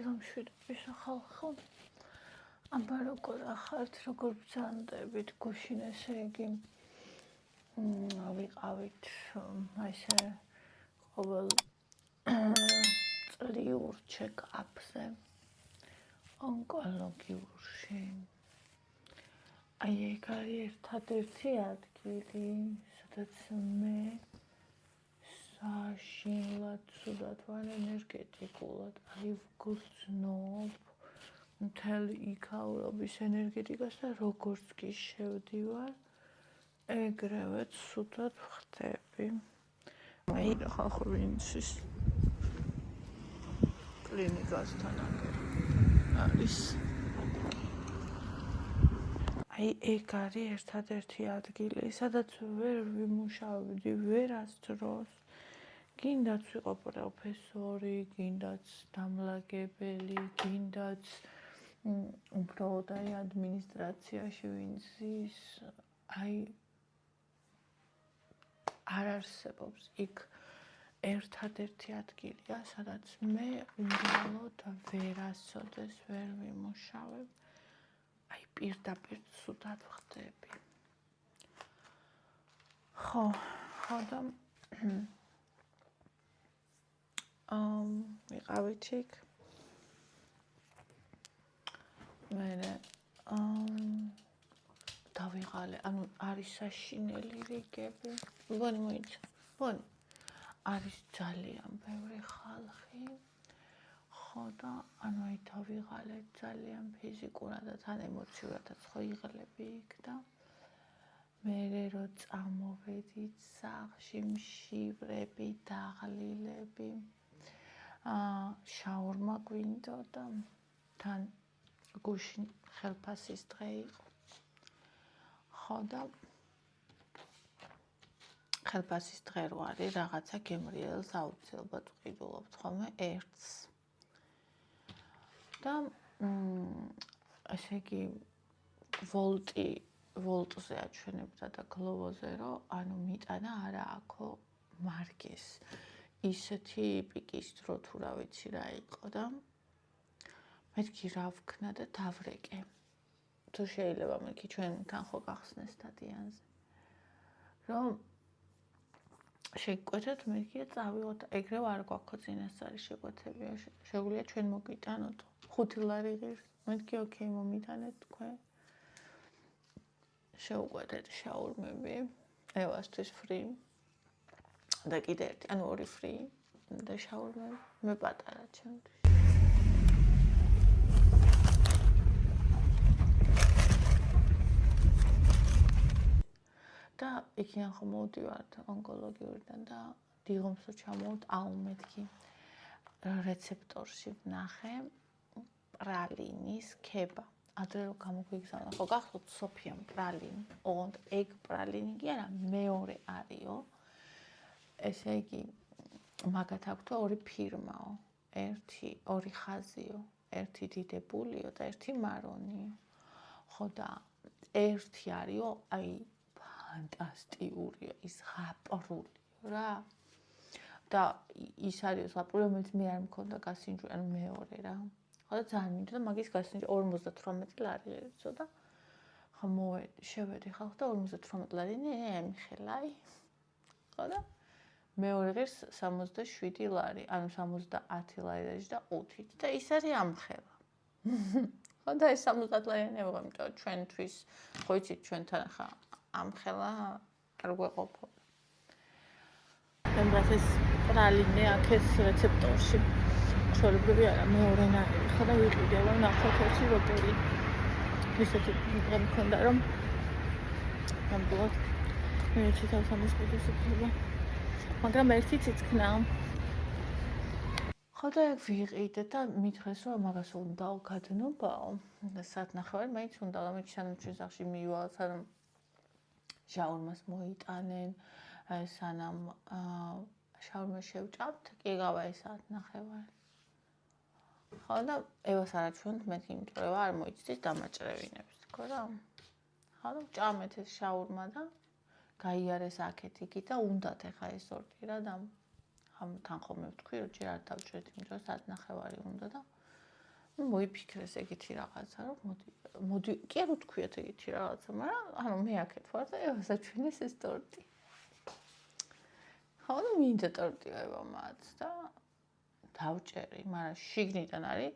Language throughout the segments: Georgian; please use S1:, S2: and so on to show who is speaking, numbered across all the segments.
S1: დილამშვიდობის ახალ აბა როგორ ახართ, როგორ ბრძანდებით, გუშინ ესე იგი ვიყავით ესე ყოველ წლიურ ჩეკაპზე ონკოლოგიურში. აი ეგ არის ერთადერთი ადგილი, სადაც მე საშინლად ცუდად ვარ ენერგეტიკულად, აი ვგრძნობ მთელი იქაურობის ენერგეტიკას და როგორც კი შევდივარ, ეგრევე ცუდად ვხდები. აი ხალხური ინსის კლინიკასთან არის. აი ეგ არის ერთადერთი ადგილი, სადაც ვერ ვიმუშავებდი ვერასდროს. გინდაც ვიყო პროფესორი, გინდაც დამლაგებელი, გინდაც უბრალოდ აი ადმინისტრაციაში ვინც ის აი არ არსებობს იქ ერთადერთი ადგილია, სადაც მე უბრალოდ ვერასოდეს ვერ ვიმუშავებ. აი პირდაპირ ცუდად ვხდები. ხო და ვიყავით იქ. მერე დავიღალე, ანუ არის საშინელი რიგები. ვონი მოიცა. ვონი. არის ძალიან ბევრი ხალხი. ხო და ანუ აი დავიღალე ძალიან ფიზიკურადაც, ან ემოციურადაც ხო იღლები იქ და მერე რო წამოვედით სახლში, მშივრები, დაღლილები. შაურმა გვინდოდა, თან გუშინ ხელფასის დღე იყო. ხო და ხელფასის დღე რო არის, რაღაცა გემრიელს აუცილებლად ვყიდულობთ ხოლმე ერთს. და ესე იგი ვოლტზე აჩვენებდა და გლოვოზე რომ ანუ მიტანა არა აქო მარგეს. ისეთი პიკის დრო თუ რა ვიცი რა იყო და მეთქი რა ვქნა და დავრეკე. თუ შეიძლება მეთქი ჩვენთან ხო გახსნეს სტადიანზე. რომ შეგვკვეთეთ მეთქი და წავიღოთ, ეგრევ არ გვაქვს წინასწარი შეკვეთებია. შეგვიძლია ჩვენ მოგვიტანოთ 5 ლარი ღირს. მეთქი ოკეი მომიტანეთ თქვენ. შევკვეთეთ შაურმები, ევასთვის ფრი. და კიდე ერთი, ანუ 2 ფრი და შაურმები, მე პატარა ჩემთვის. და იქიდან ხო მოვდივართ ონკოლოგიურიდან და დიღომსო ჩამოვთ აუმეთქი. რეცეპტორში ვნახე პრალინის ქება. ადრე რო გამოგვიგზავნა, ხო გახსოვთ სოფიამ პრალინი. ოღონდ ეგ პრალინი კი არა, მეორე არისო. ესე იგი მაგათ აქვთ 2 ფირმაო. ერთი 2 ხაზიო, ერთი დიდებულიო და ერთი მარონიო. ხო და ერთი არისო, აი ფანტასტიკურია, ის ღაპრულიო რა. და ის არის ღაპრული, რომელიც მე არ მქონდა გასინჯული, ანუ მეორე რა. ხო და ძალიან მინდოდა მაგის გასინჯა 58 ლარი ღირსო და ხო შევედი ხალხ და 58 ლარი მიხელაი. ხო და მეორე ღირს 67 ლარი, ანუ 70 ლარი და 5-ით და ის არის ამხელა. ხო და ეს 70 ლარი ნევა, იმიტომ ჩვენთვის, ხო იცით, ჩვენთან ხა ამხელა არ გვეყოფო. ამას ეს პრალინე აქ ეს რეცეპტორში. ჩვეულებრივი არა, მეორე ნაირი. ხო და ვიყიდე, რომ ნახოთ ერთი როგორი. ისეთი დღე მქონდა, რომ ნამდვილად მე ციტავს ამის ყიდულება. მაგრამ ერთი ციცქნა. ხო და ეგ ვიყიდე და მითხრეს რომ მაგას უნდა გადნობაო. და საათნახევარი მაინც უნდა, რომ სანამ ჩვენ სახლში მივალ, სანამ შაურმას მოიტანენ, სანამ შაურმა შევჭამთ, კი გავა ეს საათნახევარი. ხო და ევას არაჩვენთ მეთქი, იმიტომ რომ არ მოიცდის დამაჭრევინებს, თქო რა. ხო და ვჭამეთ ეს შაურმა და გაიარეს აქეთ იქით და უნდათ ეხა ეს სორტირა და თან ხოლმე ვთქვი, რომ ჯერ არ დავჭრეთ, იმიტომ რომ საათნახევარი უნდა და მოიფიქრეს ეგეთი რაღაცა, რომ მოდი, კი არ ვთქვიათ ეგეთი რაღაცა, მაგრამ ანუ მე აქეთ ვარ და ევასაჩვენეს ეს ტორტი. ხო, და მინდა ტორტი ვებამაც და დავჭერი, მაგრამ შიგნიდან არის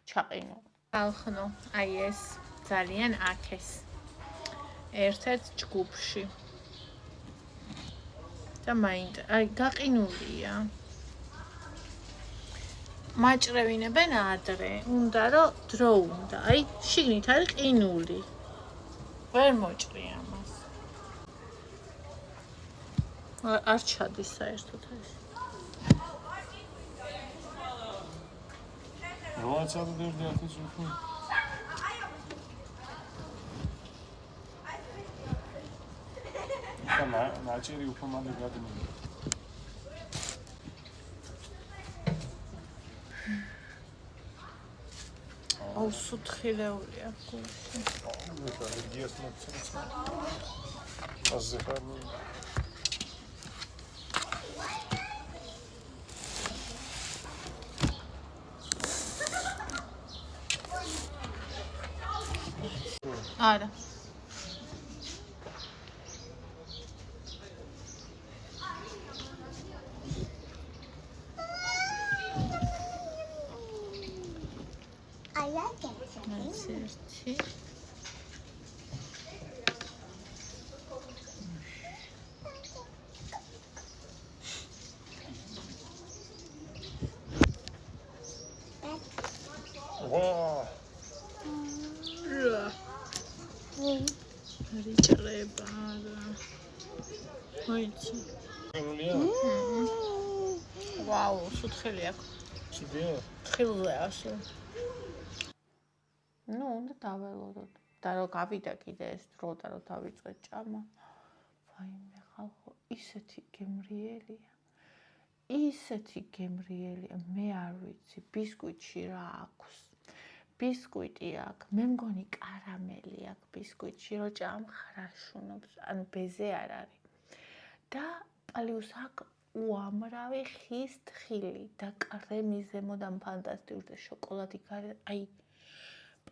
S1: ჩაყინული. ხალხნო, აი ეს ძალიან აქეს. ერთ-ერთ ჯგუფში. და მაინდა, აი გაყინულია. მაჭრევინებენ ადრე, უნდა რომ დრო უნდა, აი შიგნით არის ყინული. ვერ მოჭრი ამას. არ ჩადის საერთოდ ეს.
S2: როაცა დერდი ახის უკვე. მაჭერი უფრო მალე გადმოდი.
S1: აუ სუთხილეულია გულში.
S2: მე ალერგიას მოცემ. ასე ხარ.
S1: არა. ერთი.
S2: ვა!
S1: რიჭრება და მოიცი.
S2: ყინულია?
S1: ვაუ, სუთხილი აქვს.
S2: კიდეა?
S1: ხილზე ასო. ნუ, უნდა დაველოდოთ. და რომ გავიდა კიდე ეს დრო და რომ დავიწყეთ ჭამა. ვაიმე ხალხო, ისეთი გემრიელია. ისეთი გემრიელია, მე არ ვიცი, ბისკვიტში რა აქვს. ბისკვიტი აქვს, მე მგონი კარამელი აქვს ბისკვიტში, რო ჭამხრაშუნობს, ანუ ბეზე არ არის. და პლუს აქვს უამრავი ხის თხილი და კრემი ზემოდან ფანტასტიკური და შოკოლადი გარე, აი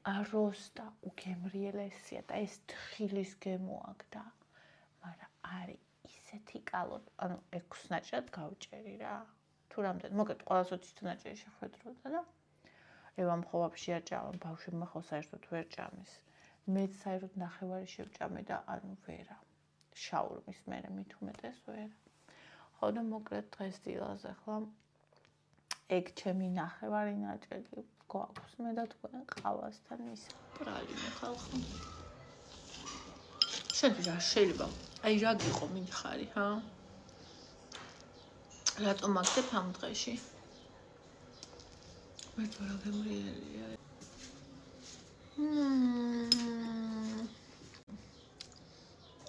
S1: პროსტა უგემრიელესია და ეს თხილის გემო აქვს და მაგრამ არის ისეთი კალორ, ანუ 6 ნაჭრად გავჭერი რა. თუ რამდენი, მოკლედ ყველას 20 ნაჭრი შეხვედროდა და ევამ ხო ვაფშე არ ჭამам, ბავშვებმა ხო საერთოდ ვერ ჭამის. მეც საერთოდ ნახევარი შევჭამე და ანუ ვერა. შაურმის მერე მით უმეტეს ვერა. ხო და მოკლედ დღეს დილაზე ხლა ეგ ჩემი ნახევარი ნაჭრი გვაქვს მე და თქვენ ყავასთან ის პრალინე ხალხო. შენ რა შეიძლება? აი რა გიყო მითხარი, ჰა? რატომ მაგდებ ამ დღეში? მე თორე გემრიელია.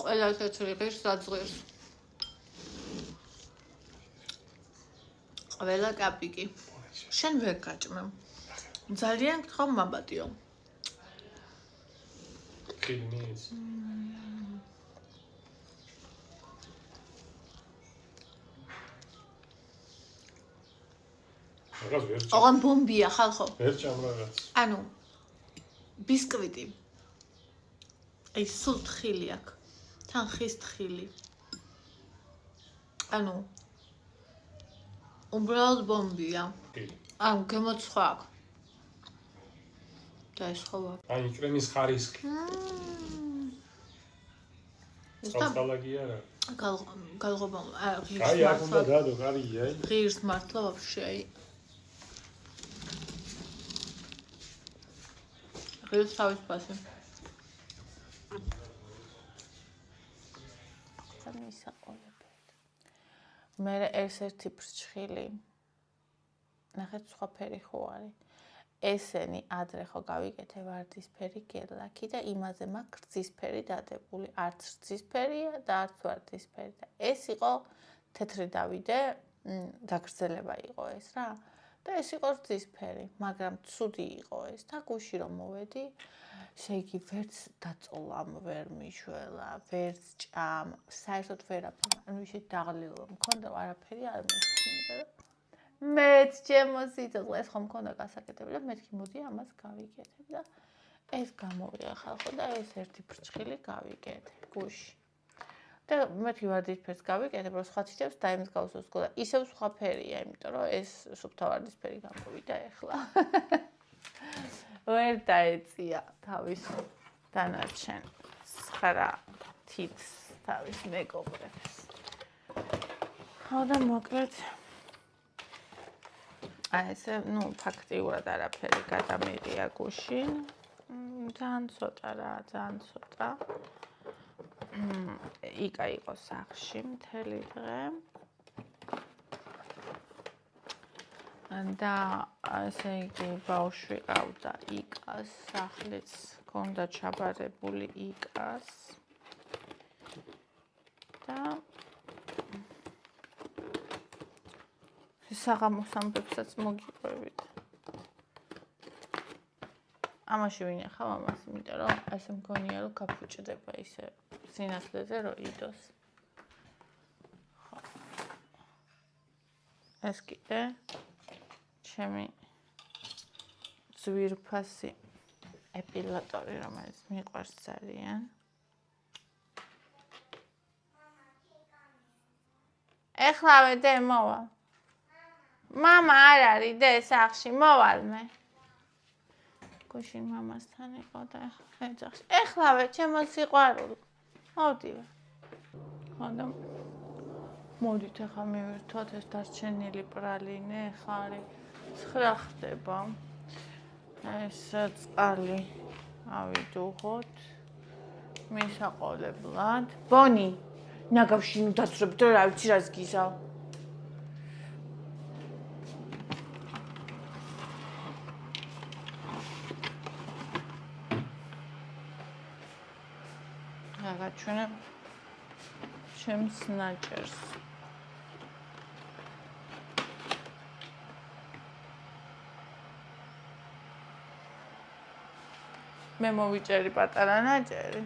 S1: ყველა თეთრი ღირს დაძღირს. ყველა კაპიკი. შენ ვერ გაჭმევ. ძალიან გთხოვ მაბატიო.
S2: ხილმის. რაღაც ვერ ჭამ.
S1: ოღონ ბომბია ხალხო.
S2: ვერ ჭამ რაღაც.
S1: ანუ ბისკვიტი. აი სულ თხილი აქვს. თან ხის თხილი. ანუ უბრალოდ ბომბია. ანუ გემოცხვა აქვს. და ეს ხოვა.
S2: აი კრემის ხარისხი. წყალწალაგი არა.
S1: გალღობა ღირს
S2: აი აქ უნდა დადო, კარგია, აი.
S1: ღირს მართლა ვაფშე აი. ღირს თავის ფასი. მისაყოლებთ. მე ეს ერთი ფრჩხილი. ნახეთ სხვა ფერი ხო არის. ესენი ადრე ხო გავიკეთე ვარდისფერი გელაკი და იმაზე მაქვს რძისფერი დადებული. არც რძისფერია და არც ვარდისფერი და ეს იყო თეთრი დავიდე, დაგრძელება იყო ეს რა. და ეს იყო რძისფერი, მაგრამ ცუდი იყო ეს და გუში რომ მოვედი, შეიგი ვერც დაწოლამ ვერ მიშველა, ვერც ჭამ, საერთოდ ვერაფერი, ანუ ისე დაღლილო მქონდა, არაფერი არ მიხსნიდა. მეც ჩემო სიცოცხლე ეს ხომ მქონდა გასაკეთებელი და მეთქი მოდი ამას გავიკეთებ და ეს გამოვიდა ხალხო და ეს ერთი ფრჩხილი გავიკეთე გუში. და მეთქი ვარდისფერს გავიკეთებ, რომ სხვა თითებს დაემსგავსოს და ისევ სხვა ფერია, იმიტომ რომ ეს სუფთა ვარდისფერი გამოვიდა ეხლა. ვერ დაეწია თავის დანარჩენ 9 თითს თავის მეგობრებს. ხო და მოკლედ ესე, ფაქტიურად არაფერი გადამიღია გუშინ. ძალიან ცოტა რა, ძალიან ცოტა. იკა იყო სახლში მთელი დღე. და ესე იგი ბავშვი ყავდა იკას, სახლიც ჰქონდა ჩაბარებული იკას. და საღამოს ამბებსაც მოგიყვებით. ამაში ვინახავ ამას, იმიტომ რომ ესე მგონია რომ გაფუჭდება ისე სინათლეზე რომ იდოს. ხო. ეს კიდე ჩემი ძვირფასი ეპილატორი, რომელიც მიყვარს ძალიან. ეხლავე დე მოვალ. მამა არ არის დე სახლში, მოვალ მე. გუშინ მამასთან იყო და ეხლა ეძახში. ეხლავე ჩემო სიყვარული. მოვდივარ. ხო და მოდით ახლა მივირთვათ ეს დარჩენილი პრალინე, ახლა არის 9 ხდება. ეს წყალი ავიდუღოთ მისაყოლებლად. ბონი, ნაგავში ნუ დაცრობ და რა ვიცი რას გიზავ. გაჩვენებ ჩემს ნაჭერს. მე მოვიჭერი პატარა ნაჭერი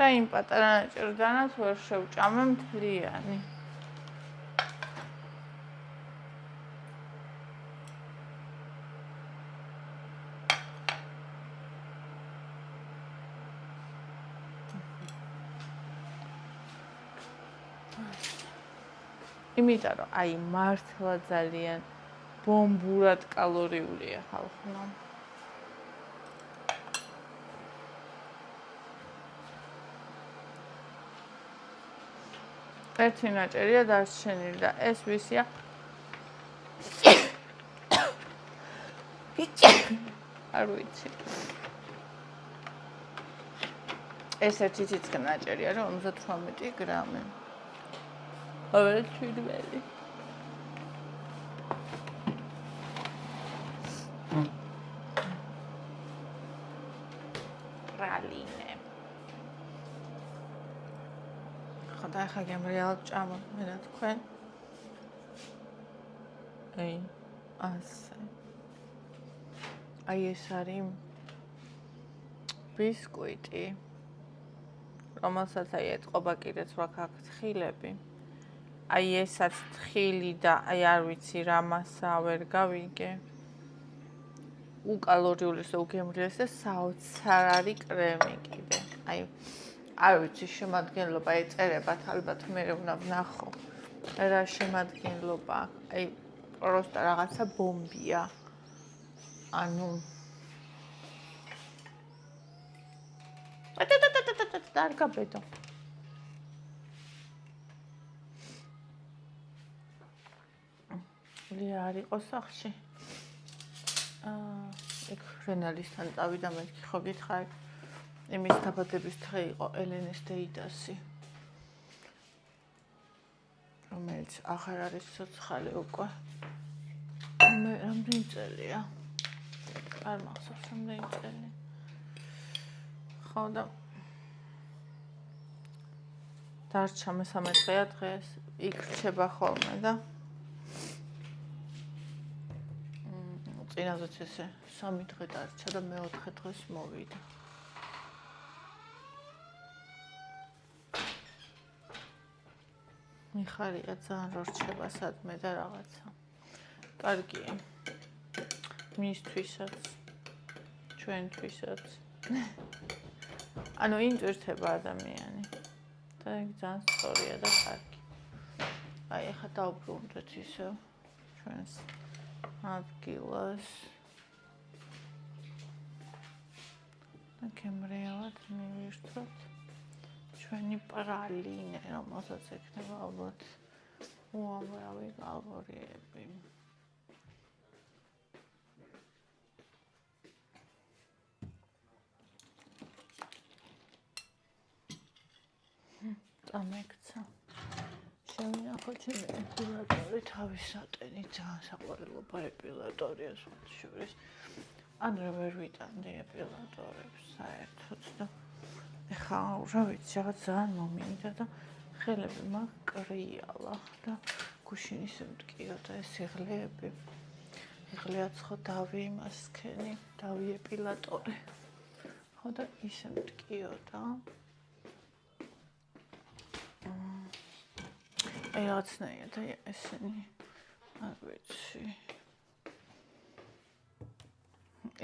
S1: და იმ პატარა ნაჭერიდანაც ვერ შევჭამე მთლიანი. იმიტომ რომ აი მართლა ძალიან ბომბურად კალორიულია ხალხო. ერთი ნაჭერია დარჩენილი და ეს ვისია? არ ვიცი. ეს ერთი ციცკა ნაჭერია რა 58 გრამი. Over 7. Praline. ხოდა ხა გემრიალად ჭამობ მე რა თქვენ? აი, ასე. აი ეს არის ბისკუიტი. რომელსაც აი ეთყობა კიდეც ვაქ თხილები. აი ესაც თხილი და აი არ ვიცი რა მასა ვერ გავიგე. უკალორიულეს და უგემრიელეს და საოცარ არის კრემი კიდე. აი არ ვიცი შემადგენლობა ეწერებათ ალბათ მე უნდა ვნახო. რა შემადგენლობა აქვს. აი პროსტა რაღაცა ბომბია. ანუ არ გაბედო. ლია არ იყო სახლში. ეგ რენალისთან წავიდა მეთქი ხო გითხარი. იმის დაბადების დღე იყო ელენეს დეიდასი. რომელიც აღარ არის ცოცხალი უკვე. მე რამდენი წელია? არ მახსოვს რამდენი წელი. ხო და დარჩა მესამე დღეა დღეს იქ რჩება ხოლმე და წინაზეც ესე 3 დღე დარჩა და მე-4 დღეს მოვიდა. მიხარია ძალიან რო რჩება სადმე და რაღაცა. კარგია. მისთვისაც, ჩვენთვისაც. ანუ ინტვირთება ადამიანი. და ეგ ძალიან სწორია და კარგი. აი, ახლა დავბრუნდეთ ისევ ჩვენს ადგილას. და გემრიელად მივირთვათ ჩვენი პრალინე, რომელსაც ექნება ალბათ უამრავი კალორიები. წამექცა. შევინახოთ ჩემი ეპილატორი თავის სატენი, ძალიან საყვარელობა ეპილატორია შორის. ან ვერ ვიტანდი ეპილატორებს საერთოდ და ეხლა რა ვიცი, რაღაც ძალიან მომინდა და ხელები მაგ კრიალა და გუშინ ისე მტკიო და ეს იღლეები. იღლეაც ხო დავი იმას სქენი, დავი ეპილატორი. ხო და ისე მტკიო და აი რაღაცნაირად ესენი არ ვიცი.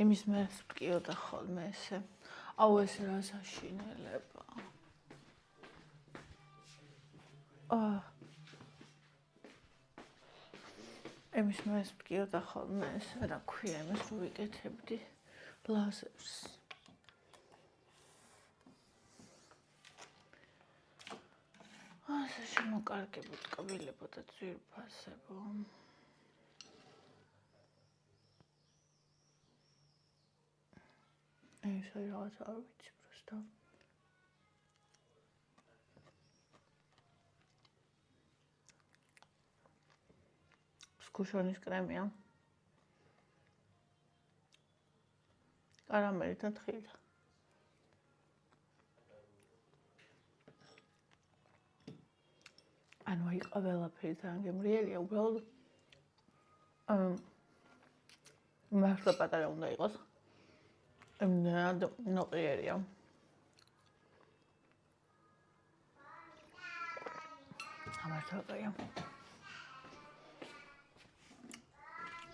S1: იმის მერე მტკიოდა ხოლმე ესე. აუ ეს რა საშინელება. იმის მერე მტკიოდა ხოლმე ესე, რა ქვია იმას რომ ვიკეთებდი ლაზერს. ასე შემოკარგებოდ კბილებო და ძვირფასებო. ეს რაღაც არ ვიცი просто. სკუშონის კრემია. კარამელთან თხილით. ანუ აი ყველაფერი ძალიან გემრიელია, უბრალოდ მართლა პატარა უნდა იყოს. ნოყიერია. ამართალია.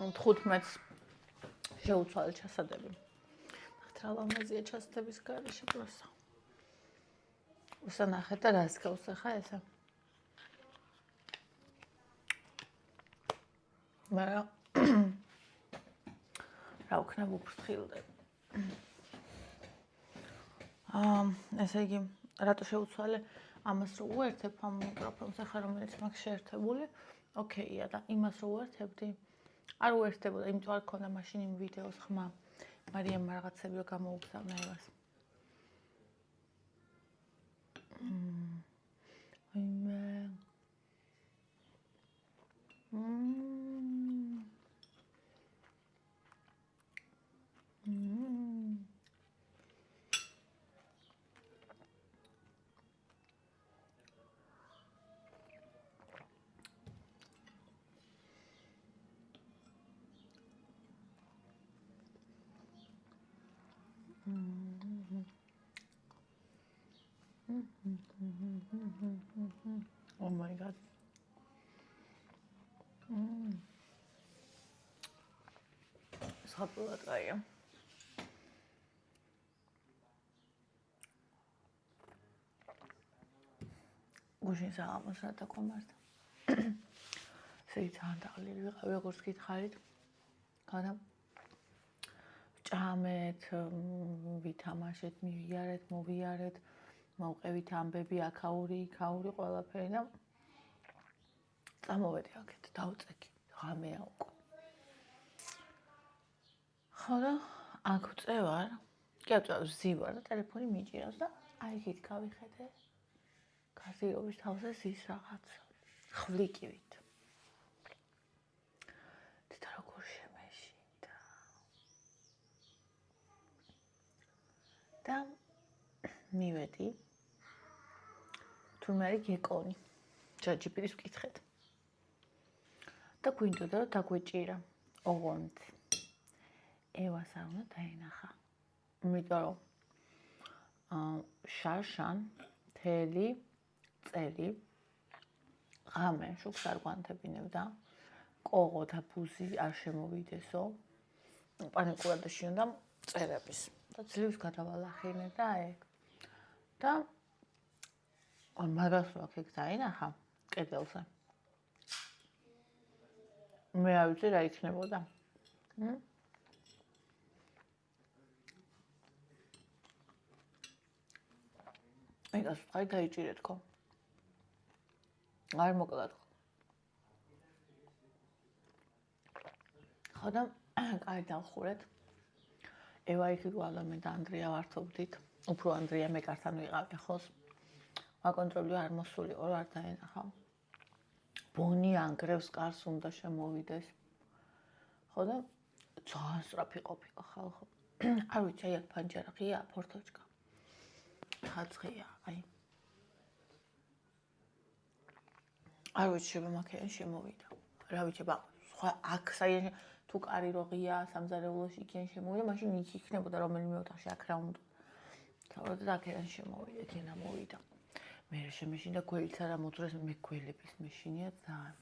S1: 15-ს შეუცვალე ჩასადები. ახლა ლამაზია ჩასადების გარეშე პროსა. უსანახეთ და რას გავს ახლა ესა? მაგრამ რა ვქნებ უფრთხილდები. ესე იგი, რატო შეუცვალე ამას რო უერთებ ამ მიკროფონს ახლა რომელიც მაქვს შეერთებული, ოკეია და იმას რო უერთებდი, არ უერთდებოდა, იმიტომ არ ქონდა მაშინ იმ ვიდეოს ხმა. მარიამ რაღაცები რო გამოუგზავნა ევას. აიმე. Oh my god. Sapılat gayem. გუშინ საღამოს რა დაგომართა. შეიძლება დაღლილი ვიყავი, როგორც გითხარით. გადა ჭამეთ, ვითამაშეთ, მივიარეთ, მოვიარეთ, მოვყევით ამბები, აქაური, იქაური, ყველაფერი და წამოვედი აქეთ, დავწექი, ღამეა უკვე. ხო და აქ წევარ, კი ვზივარ და ტელეფონი მიჭირავს და აი იქით გავიხედე. გაზირობის თავზე ზის რაღაცა, ხვლიკივით. თითო როგორ შემეშინდა. და მივედი. თურმე არის გეკონი. ChatGPT-ს ვკითხეთ. და გვინდოდა რომ დაგვეჭირა. ოღონდ ევას არ უნდა დაენახა. იმიტომ რომ შარშან მთელი წელი ღამე შუქს არ გვანთებინებდა. ყოღო და ბუზი არ შემოვიდესო. პანიკურად შეუნდა წერების. და ძლივს გადავალახინე და ეგ. და მაგას ვაქ ეგ დაინახა კედელზე. მე არ ვიცი რა იქნებოდა. ეგას ვთქვი დაიჭირეთ ხო? არ მოკლად ხო? ხო და კაი დავხურეთ. ევა იქ გვალა მე და ანდრია ვართობდით. უფრო ანდრია მე კართან ვიყავი ხოს. აკონტროლი არ მოსულიყო რა არ დაენახა. ბონი ანგრევს კარს უნდა შემოვიდეს. ხო და ძალიან სწრაფი ყოფილა ხალხო. არ ვიცი აი აქ ფანჯარა ღია ფორთოჩკა. ხაძღია აი. არ ვიცი შება მაქედან შემოვიდა. რა ვიცი ბა სხვა აქ საერთოდ თუ კარი რო ღია სამზარეულოში იქიდან შემოვიდა, მაშინ იქ იქნებოდა რომელიმე ოთახში აქ რა უნდა. თავად აქედან შემოვიდა, იქიდან მოვიდა. მე შემეშინდა გველიც არა მოძრეს მე გველების მეშინია ძალიან.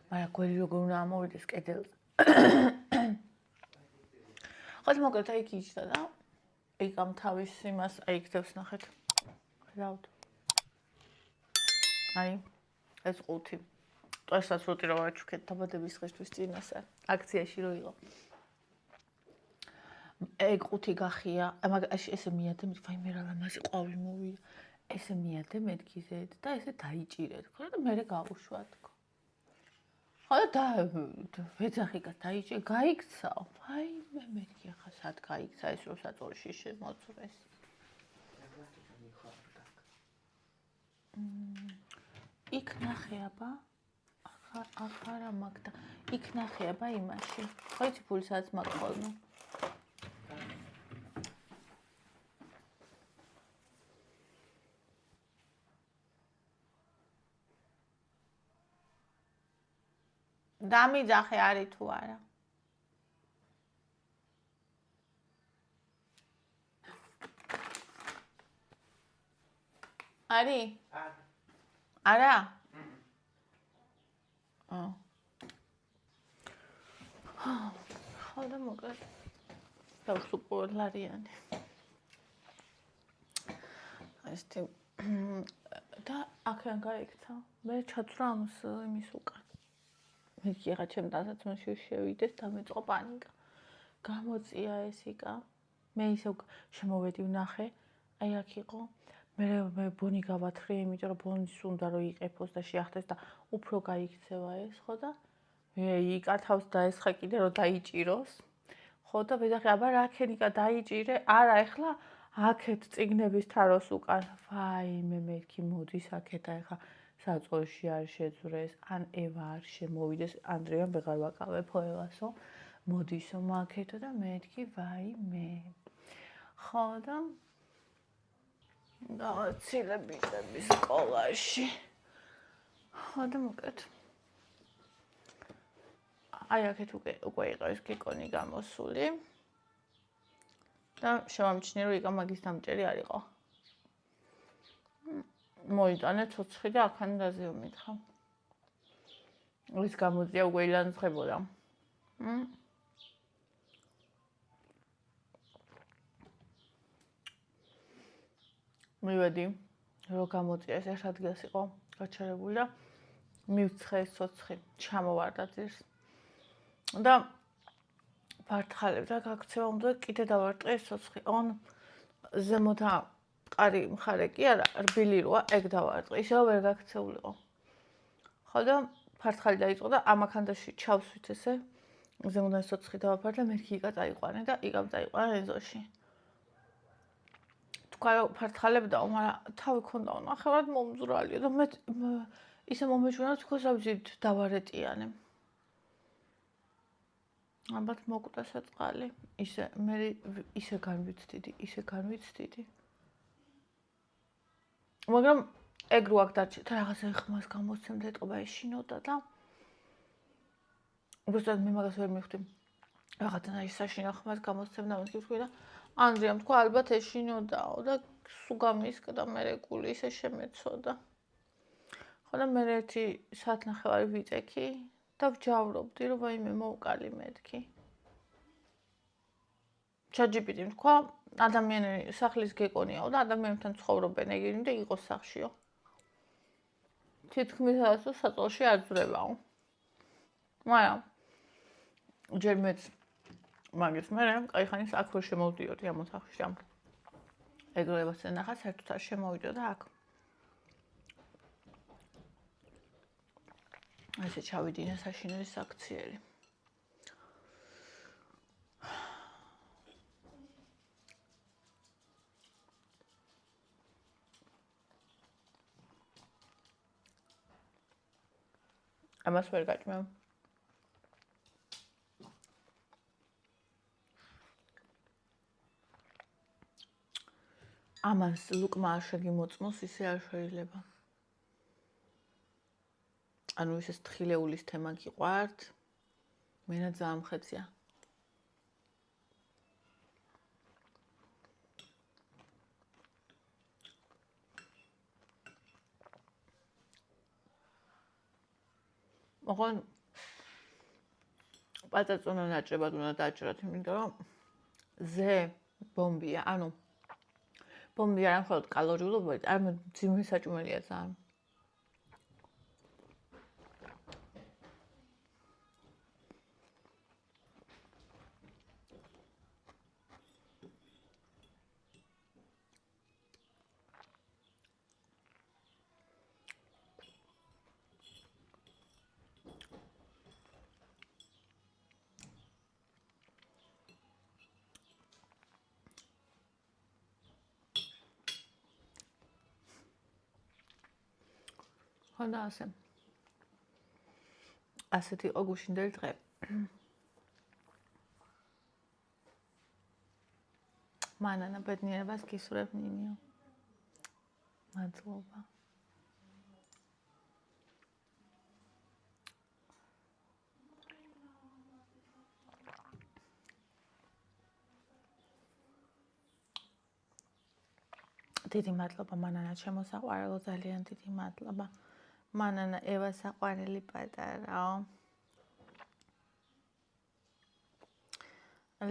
S1: მაგრამ გველი როგორ უნდა ამოვიდეს კედელზე. ხოთი მოკლედ აი იქიჩდა და იქ ამ თავის იმას აი იქ დევს ნახეთ. ხედავთ. აი ეს ყუთი. ტყესაც როტი რა ვაჩუქეთ დაბადების დღესთვის წინასწარ აქციაში რო იყო. ეგ ყუთი გახია, მაგრამ ესე მიადე მე ვაიმე რა ლამაზი ყვავი მოვიდა. ესე მიადე მეთქიზეთ და ესე დაიჭირეთ. ხო და მე გავუშვათ. ხო და ვეძახი დაიჭირე, გაიქცაო. აი მე მეთქი ახლა სად გაიქცა ეს რო საწოლში შემოძრეს. იქ ნახე აბა. ახ არა მაგდა. იქ ნახე აბა იმაში. ხო იცი ფულსაც მაგყოლნო. დამიძახე არის თუ არა. არის? არა. ხო და მოკლედ. დავსუპორლარიანი. ესეთი და აქედან გაიქცა. მე ჩაცვრა ამის იმის უკან. მე ხიღა ჩემ დასაცმელში შევიდეს და მეწყო პანიკა. გამოწია ეს იკა. მე ისე შემოვედი ვნახე. აი აქ იყო. მე ბონი გავათხრე, იმიტომ რომ ბონის უნდა რომ იყეფოს და შეახტეს და უფრო გაიქცევა ეს, ხო და იკა თავს დაესხა კიდე რომ დაიჭიროს. ხო და ვეძახი აბა რა ქენიკა დაიჭირე? არა, ეხლა აქეთ წიგნების თაროს უკან. ვაიმე მეთქი მოდის აქეთ ახლა საწოლში არ შეძვრეს, ან ევა არ შემოვიდეს, ანდრეამ ვეღარ ვაკავებო ევასო. მოდისო მაქეთო და მეთქი ვაიმე. ხო და გავაცილები სკოლაში. ხო და მოკლედ. აი აქეთ უკვე იყო ეს გეკონი გამოსული. და შევამჩნიე რომ იკა მაგის დამჭერი არ იყო. მოიტანე ცოცხი და აქან დაზიომითხა. ის გამოძია უკვე ილანძღებოდა. მივედი, რო გამოწია ეს ერთ ადგილას იყო გაჩერებული და მივცხე ეს ცოცხი, ჩამოვარდა ძირს. და ვარტხალებ და გაქცევა უნდა კიდე დავარტყე ეს ცოცხი. on ზემოთა ყარი მხარე კი არა, რბილი როა, ეგ დავარტყე. ისევ ვერ გაქცეულიყო. ხო და ფარტხალი დაიწყო და ამაქანდაში ჩავსვით ესე. ზემოდან ეს ცოცხი დავაფარ და მერქი იკა წაიყვანე და იკამ წაიყვანა ეზოში. თქვა ფარტხალებდა, მაგრამ თავი ქონდაო ნახევრად მომძრალია და მე ისე მომეჩვენა თქოს რა ვიცი დავარეტიანე. ალბათ მოკვდა საწყალი. ისე განვიცდიდი. მაგრამ ეგ რო აქ დარჩეთ რაღაცა ხმას გამოსცემდა ეტყობა ეშინოდა და უბრალოდ მე მაგას ვერ მივხვდი. რაღაცა ის საშინა ხმას გამოსცემდა მეთქი ვთქვი და ანდრიამ თქვა ალბათ ეშინოდაო და სულ გამისკდა მე გული ისე შემეცოდა. ხო და მე ერთი საათნახევარი ვიწექი და ვჯავრობდი, რომ ვაიმე მოვკალი მეთქი. ChatGPT-მ თქვა, ადამიანები სახლის გეკონიაო და ადამიანებთან ცხოვრობენ ეგენი და იყოს სახშიო. თითქმის საწოლში არ ძრებაო. მაგრამ ჯერ მეც მაგის მერე კაიხანის აქ ვერ შემოვდიოდი ამ ოთახში. ეგრევას ენახა საერთოდ არ შემოვიდოდა აქ. ესე ჩავიდინე საშინელი საქციელი. ამას ვერ გაჭმევ. ამას ლუკმა არ შეგიმოწმოს, ისე არ შეიძლება. ანუ ეს თხილეულის თემა გიყვართ, მენა ძალიან მხეცია. ოღონ პაწაწონა ნაჭრებად უნდა დაჭრათ, იმიტომ რომ ზე ბომბია, ანუ ბომბი არ მხოლოდ კალორიულობაა, არამედ ძიმე საჭმელია ძალიან. ხოდა ასეთი იყო გუშინდელი დღე. მანანა ბედნიერებას გისურვებ ნინიო. მადლობა. დიდი მადლობა მანანა ჩემო საყვარელო, ძალიან დიდი მადლობა. მანანა ევა საყვარელი პატარაო.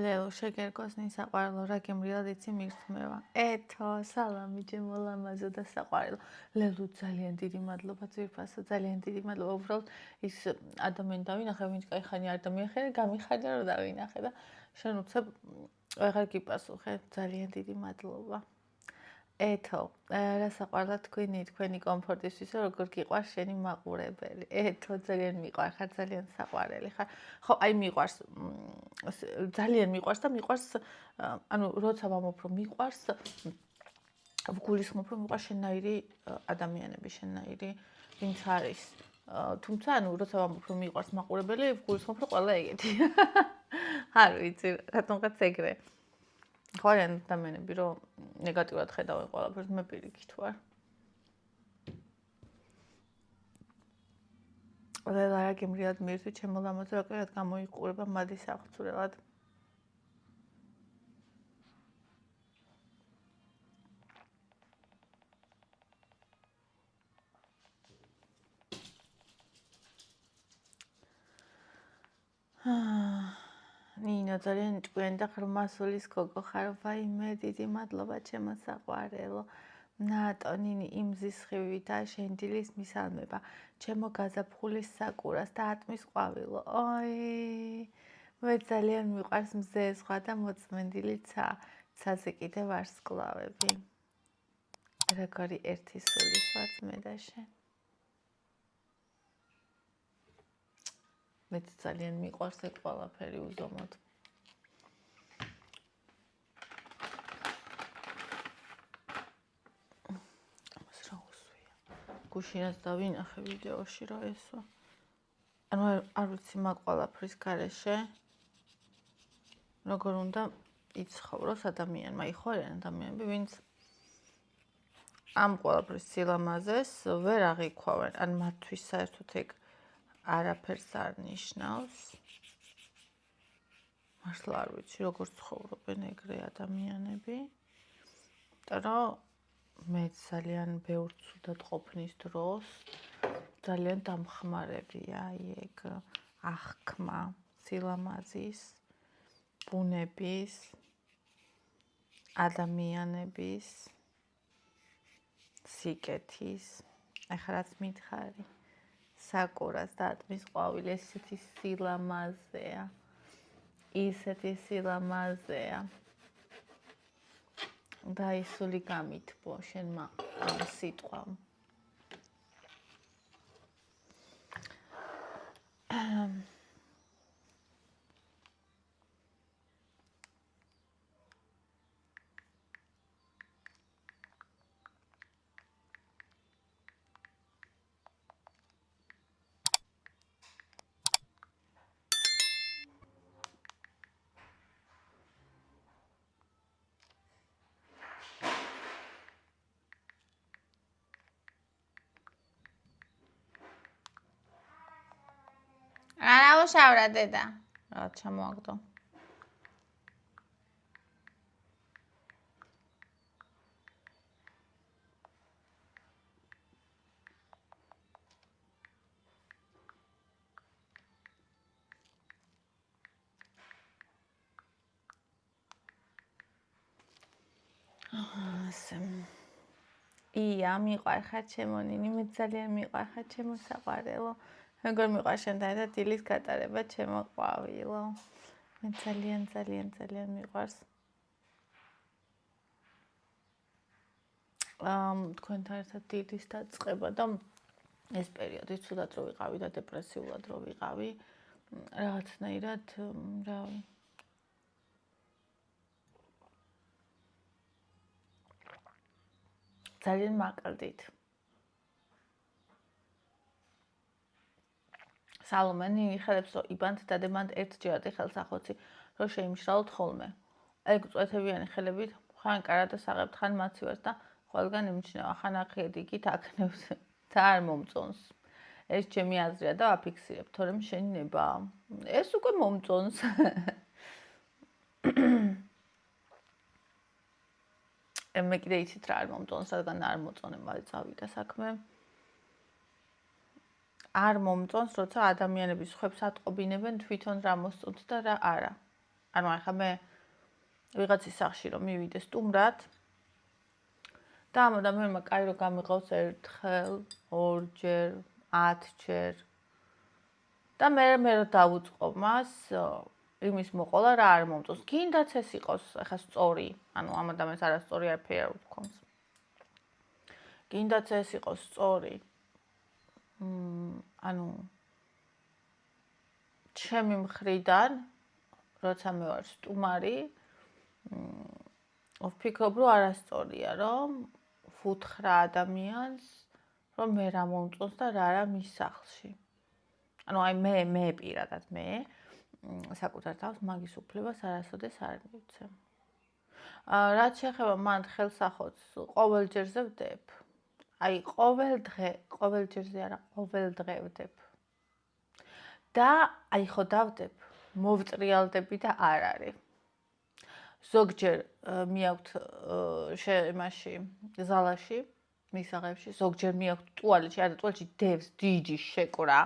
S1: ლელო შეგერგოსნი საყვარელო, რა გემრიელად იცი მირთმევა. ეთო, სალამი ჩემო ლამაზო და საყვარელო. ლელო ძალიან დიდი მადლობა ძვირფასო, ძალიან დიდი მადლობა. უბრალოდ ის ადამიანი დავინახე, ვინც კაიხანი არ დამიახერე, გამიხარდა რომ დავინახე და შენ უცებ აღარ გიპასუხე. ძალიან დიდი მადლობა. ეთო, რა საყვარლად თქვენი კომფორტისთვის, როგორ გიყვარს შენი მაყურებელი. ეთო, ძალიან მიყვარ, ხარ ძალიან საყვარელი ხარ. ხო, აი მიყვარს, ძალიან მიყვარს და მიყვარს, ანუ როცა ვამბობ რომ მიყვარს, ვგულისხმობ რომ მიყვარს შენაირი ადამიანები, შენაირი ვინც არის. თუმცა, ანუ როცა ვამბობ რომ მიყვარს მაყურებელი, ვგულისხმობ რომ ყველა ეგეთი. არ ვიცი, რატომღაც ეგრე. ხო არიან ადამიანები, რომ ნეგატიურად ხედავენ ყველაფერს, მე პირიქით ვარ. ლელა რა გემრიელად მირთვი, ჩემო ლამაზო, რაკერად გამოიყურება მადის აღწურელად. ნინო ძალიან ჭკვიანი და ხრმასულის გოგო ხარ, ვაიმე, დიდი მადლობა ჩემო საყვარელო. ნატო ნინი იმზის ხივითა შენდილის მისალმება, ჩემო გაზაფხულის საკურას და ატმის ყვავილო. ოი, მე ძალიან მიყვარს მზე სხვა და მოწმენდილი ცა, ცაზე კიდე ვარსკვლავები. როგორი ერთი სულის ვართ მე და შენ. მეც ძალიან მიყვარს ეგ ყველაფერი უზომოდ. ამას რა უსვია. გუშინაც დავინახე ვიდეოში რა ესვა. ანუ არ ვიცი მაგ ყველაფრის გარეშე როგორ უნდა იცხოვროს ადამიანმა. ხო არიან ადამიანები, ვინც ამ ყველაფრის სილამაზეს ვერ აღიქვავენ, ან მათთვის საერთოდ ეგ არაფერს არ ნიშნავს. მართლა არ ვიცი, როგორ ცხოვრობენ ეგრე ადამიანები. და რომ მე ძალიან ბევრ ცუდად ყოფნის დროს ძალიან დამხმარებია ეგ აღქმა სილამაზის, ბუნების, ადამიანების, სიკეთის, ახლა რაც მითხარი, საკურას დატმის ყვავილი, ესეთი სილამაზეა. ისეთი სილამაზეა. და ისული გამითბო შენმა ამ სიტყვამ. არა უშავრა დედა. რა ჩამოაგდო. ია მიყვარ ხარ ჩემო ნინი, მე ძალიან მიყვარ ხარ ჩემო საყვარელო. მეგონა მიყვარ შენთან ერთად დილის გატარება ჩემო ყვავილო. მე ძალიან მიყვარს. თქვენთან ერთად დილის დაწყება და ეს პერიოდი ცუდად რო ვიყავი და დეპრესიულად რო ვიყავი, რაღაცნაირად რავი ძალიან მაკლდით. სალომე იხელებს რომ იბანთ დადემანთ ერთჯერად ხელსახოცი რომ შეიმშრალოთ ხოლმე. ეგ წვეთებიანი ხელებით ხან კარატეს აღებთ ხან მაცივარს და ყველგან იმჩნევა ხან ახიეთ იქით აკნევს და არ მომწონს. ეს ჩემი აზრია და ვაფიქსირებ, თორემ შენი ნება. ეს უკვე მომწონს. მე კიდე იცით რა არ მომწონს, რადგან არ მოწონება წავიდა საქმე. არ მომწონს, როცა ადამიანები სხვებს ატყობინებენ თვითონ რა მოსწონთ და რა არა. ანუ ახლა მე ვიღაცის სახში რომ მივიდე სტუმრად და ამ ადამიანმა კაი რომ გამიყავს ერთხელ, ორჯერ, 10ჯერ და მე რომ დავუწყო მას იმის მოყოლა რა არ მომწონს. გინდაც ეს იყოს ახლა სწორი, ანუ ამ ადამიანს არასწორი არაფერი არ უთქვამს. გინდაც ეს იყოს სწორი. ანუ ჩემი მხრიდან, როცა მე ვარ სტუმარი, ვფიქრობ რომ არასწორია, რომ ვუთხრა ადამიანს, რომ მე რა მომწონს და რა არა მის სახლში. ანუ აი მე პირადად მე საკუთარ თავს მაგის უფლებას არასოდეს არ მივცემ. რაც შეეხება მან ხელსახოთს, ყოველჯერზე ვდებ. აი ყოველ ჯერზე არა, ყოველ დღე ვდებ. და აი ხო დავდებ, მოვწრიალდები და არ არის. ზოგჯერ მიაქვთ იმაში ზალაში, მისაღებში, ზოგჯერ მიაქვთ ტუალეტში, არა ტუალეტში დევს დიდი შეკვრა.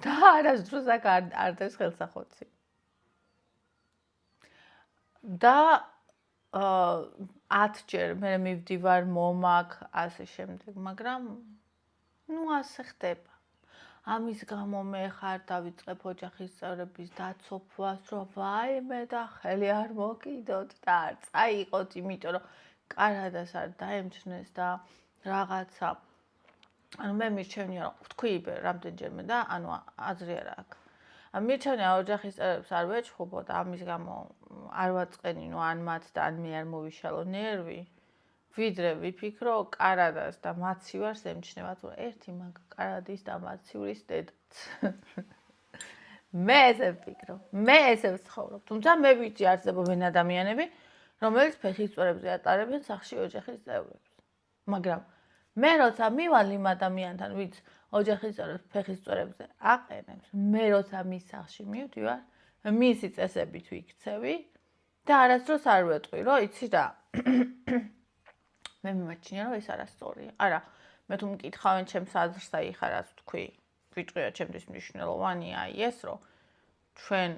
S1: და არასდროს აქ არ დევს ხელსახოცი. და 10ჯერ მე მივდივარ მომაკ ასე შემდეგ, მაგრამ ნუ ასე ხდება. ამის გამო მე ხარ დავიწყებ ოჯახის წევრების დაცოფვას, რომ ვაიმე და ხელი არ მოკიდოთ და არ წაიყოთ, იმიტომ რომ კარადას არ დაემჩნეს და რაღაცა. ანუ მე მირჩევნია რომ ვთქვი რამდენჯერმე და ანუ აზრი არ აქვს. მირჩევნია ოჯახის წევრებს არ ვეჩხუბო და ამის გამო არ ვაწყენინო ან მათ და ან მე არ მოვიშალო ნერვი. ვიდრე ვიფიქრო კარადას და მაცივარს ემჩნევათ, რომ ერთი მაგ კარადის და მაცივრის დედაც. მე ესე ვფიქრო, მე ესე ვცხოვრობ. თუმცა მე ვიცი არსებობენ ადამიანები, რომელიც ფეხის წვერებზე ატარებენ სახლში ოჯახის წევრებს. მაგრამ მე როცა მივალ იმ ადამიანთან, ვინც ოჯახის წევრებს ფეხის წვერებზე აყენებს, მე როცა მის სახლში მივდივარ, მისი წესებით ვიქცევი და არასდროს არ ვეტყვი, რომ იცი რა. მე მიმაჩნია რომ ეს არასწორია. არა, მე თუ მკითხავენ ჩემს აზრს და იხა რაც თქვი, ვიტყვია ჩემთვის მნიშვნელოვანია ეს, რომ ჩვენ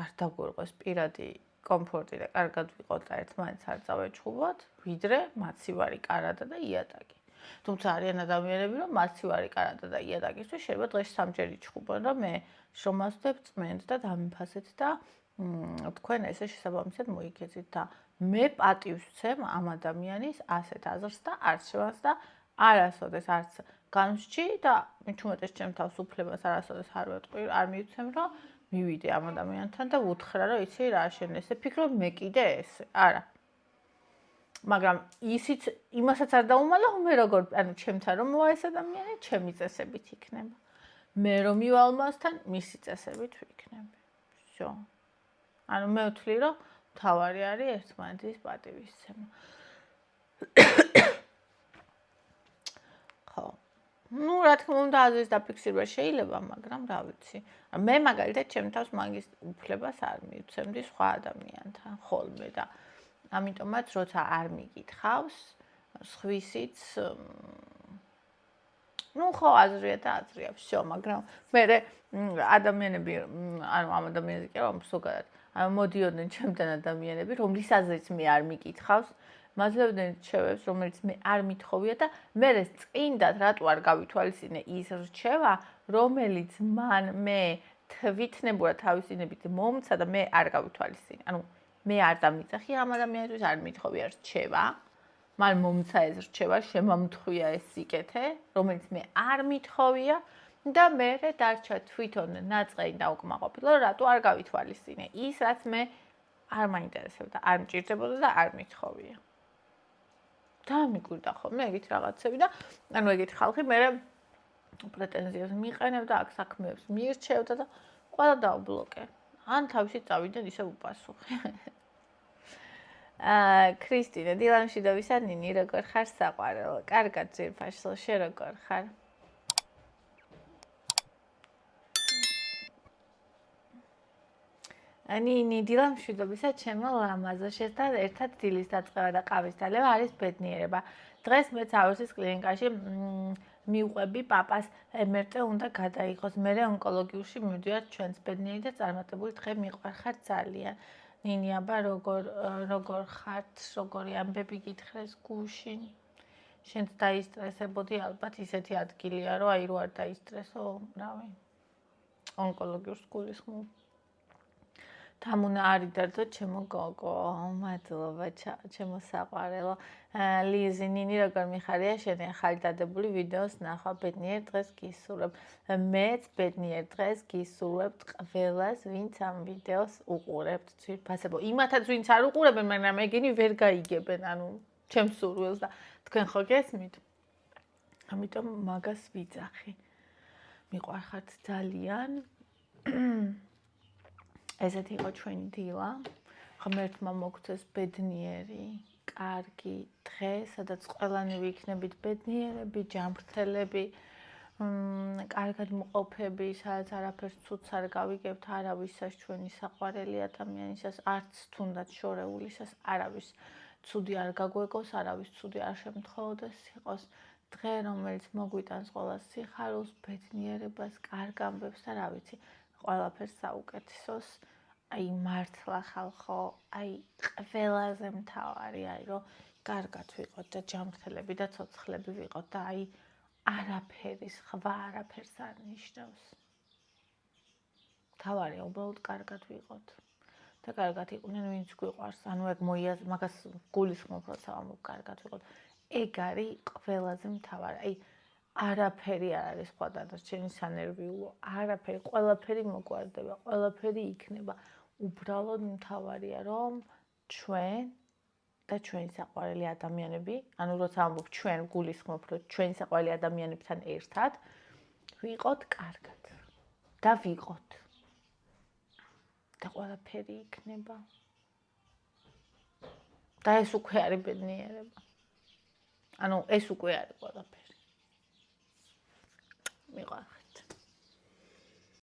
S1: არ დაგვერღვეს პირადი კომფორტი და კარგად ვიყოთ და ერთმანეთს არ წავეჩხუბოთ, ვიდრე მაცივარი კარადა და იატაკი. თუმცა არიან ადამიანები, რომ მაცივარი კარადა და იატაკისთვის შეიძლება დღეს სამჯერ იჩხუბონ, რომ მე შრომას ვდებ, წმენდ და დამიფასეთ და თქვენ ესე შესაბამისად მოიქეცით და მე პატივს ვცემ ამ ადამიანის ასეთ აზრს და არჩევანს და არასოდეს არც განსჯი და მით უმეტეს ჩემ თავს უფლებას არასოდეს არ ვეტყვი, არ მივცემ, რომ მივიდე ამ ადამიანთან და ვუთხრა, რომ იცი რა შენ ესე ფიქრობ, მე კიდე ესე. არა. მაგრამ ისიც იმასაც არ დაუმალა, მე როგორ, ანუ ჩემთან რომ მოვა ეს ადამიანი, ჩემი წესებით იქნება. მე რომ მივალ მასთან, მისი წესებით ვიქნები. всё. ანუ მე ვთვლი, რომ თავარი არის ერთმანეთის პატივისცემა. ხო. ну, რა თქმა უნდა, აზრის დაფიქსირება შეიძლება, მაგრამ რა ვიცი. მე მაგალითად ჩემ თავს მაგის უფლებას არ მივცემდი სხვა ადამიანთან ხოლმე და ამიტომაც როცა არ მიკითხავს, სხვისიც ну, ხო, აზრია და აზრია, всё, მაგრამ მე ადამიანები, ანუ ამ ადამიანზე კი არა, ზოგადად, მოდიოდნენ ჩემთან ადამიანები, რომლის აზრიც მე არ მიკითხავს, მაძლევდნენ რჩევებს, რომელიც მე არ მითხოვია და მე წინდად რატო არ გავითვალისწინე ის რჩევა, რომელიც მე თვითნებურად თავისინებით მომცა და მე არ გავითვალისწინე. ანუ მე არ დამიწახი ამ ადამიანისთვის, არ მითხოვია რჩევა. მან მომცა ეს რჩევა, შემამთხვია ეს სიკეთე, რომელიც მე არ მითხოვია და მე დარჩა თვითონ ნაწყენი და უკმაყოფილო, რატო არ გავითვალისწინე ის, რაც მე არ მაინტერესებდა, არ მჭირდებოდა და არ მითხოვია. და მიგვირდა ხოლმე ეგეთ რაღაცები და ანუ ეგეთი ხალხი მე პრეტენზიებს მიყენებდა, აქ საქმეებს მიირჩევდა და ყველა დაუბლოკე. ან თავისი წავიდნენ ისე უპასუხე. ქრისტინე, დილამშვიდობისა ნინი, როგორ ხარ საყვარელო? კარგად ძირფაშლო, შე როგორ ხარ? ნინი, დილამშვიდობისა ჩემო ლამაზო, შესთან ერთად დილის დაწყება და ყავის დალევა არის ბედნიერება. დღეს მეც ავერსის კლინიკაში მივყვები პაპას MRT უნდა გადაიღოს. მე ონკოლოგიურში მივდივარ ჩვენს ბედნიერი და წარმატებული დღე მიყვარხარ ძალიან. ნინი, აბა როგორ ხართ, როგორი ამბები გითხრეს გუშინ? შენც დაისტრესებოდი ალბათ ისეთი ადგილია, რომ აი რო არ დაისტრესო, რავი. ონკოლოგიურს გულისხმობ. თამუნა არიდარდო ჩემო გოგო, მადლობა ჩემო საყვარელო. ლიზი, ნინი როგორ მიხარია შენი ახალი დადებული ვიდეოს ნახვა, ბედნიერ დღეს გისურვებ. მეც ბედნიერ დღეს გისურვებთ ყველას, ვინც ამ ვიდეოს უყურებთ. ძვირფასებო, იმათაც ვინც არ უყურებენ, მაგრამ ეგენი ვერ გაიგებენ, ანუ ჩემს სურვილს და თქვენ ხო გესმით? ამიტომ მაგას ვიძახი. მიყვარხართ ძალიან. ესეთი იყო ჩვენი დილა. ღმერთმა მოგცეს ბედნიერი, კარგი დღე, სადაც ყველანი ვიქნებით ბედნიერები, ჯანმრთელები, კარგად მყოფები, სადაც არაფერს ცუდს არ გავიგებთ, არავისას ჩვენი საყვარელი ადამიანისას, არც თუნდაც შორეულისას, არავის ცუდი არ გაგვეგოს, არავის ცუდი არ შემთხვევოდეს იყოს. დღე, რომელიც მოგვიტანს ყველას სიხარულს, ბედნიერებას, კარგ ამბებს და რა ვიცი, ყველაფერს საუკეთესოს. აი მართლა ხალხო, აი ყველაზე მთავარი არის, რომ კარგად ვიყოთ და ჯანმრთელები და ცოცხლები ვიყოთ და აი არაფერი სხვა არაფერს არ ნიშნავს. მთავარია უბრალოდ კარგად ვიყოთ და კარგად იყვნენ ვინც გვიყვარს. ანუ ეგ მაგას გულისხმობ, როცა ვამბობ კარგად ვიყოთ. ეგ არის ყველაზე მთავარი. აი არაფერი არ არის სხვა დანარჩენი სანერვიულო, არაფერი, ყველაფერი მოგვარდება, ყველაფერი იქნება. უბრალოდ მთავარია, რომ ჩვენ და ჩვენი საყვარელი ადამიანები, ანუ როცა ამბობ ჩვენ გულისხმობ, რომ ჩვენი საყვარელი ადამიანებთან ერთად ვიყოთ კარგად და ვიყოთ. და ყველაფერი იქნება. და ეს უკვე არის ბედნიერება. ანუ ეს უკვე არის ყველაფერი. მიყვარხარ.